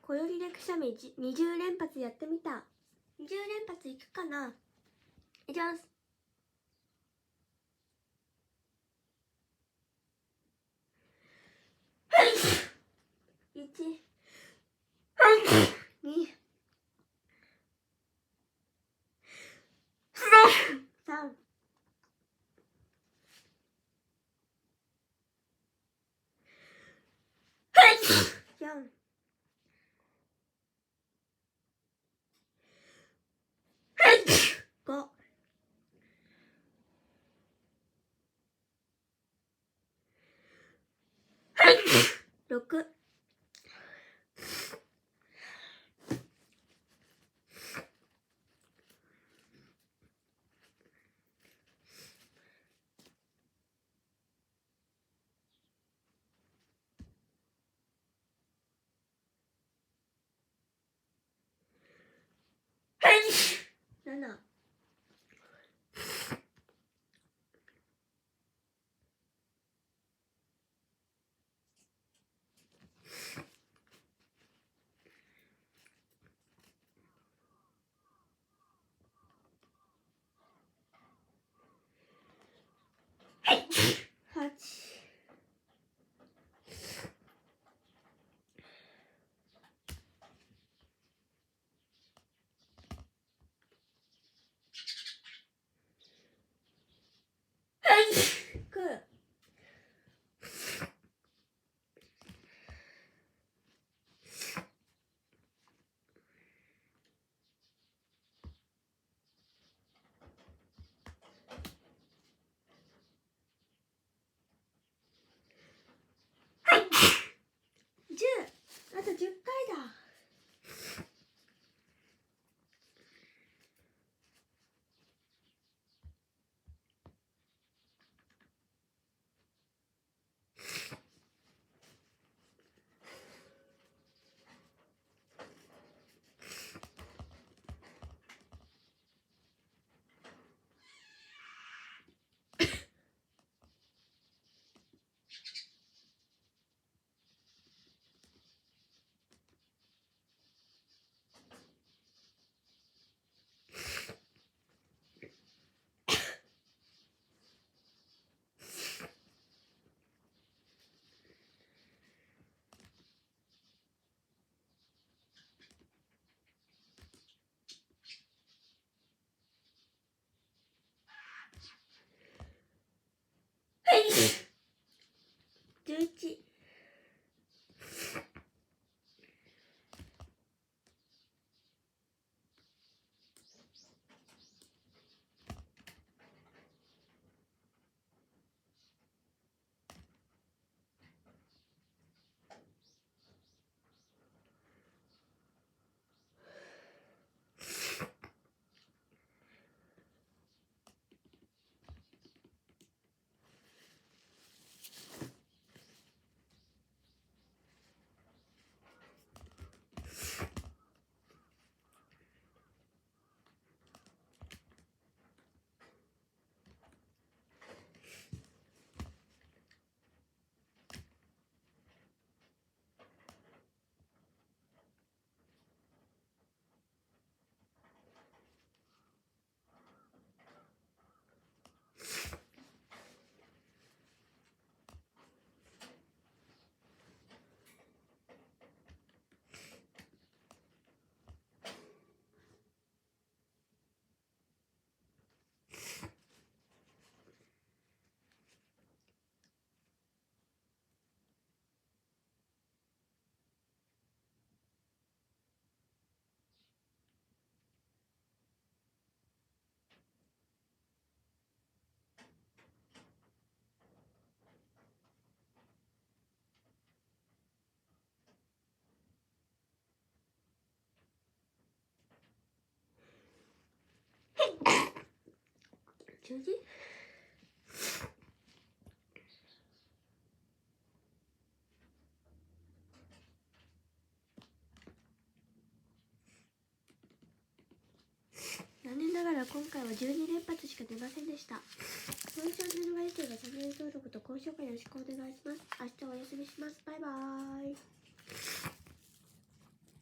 小よりでくしゃみ20連発やってみた。20連発いくかな。いきます。1、2、3、4、5、6、7、8、9、10。あと10回だ。11、10時。残念ながら今回は12連発しか出ませんでした。このチャンネルが良ければチャンネル登録と高評価よろしくお願いします。明日はお休みします。バイバーイ。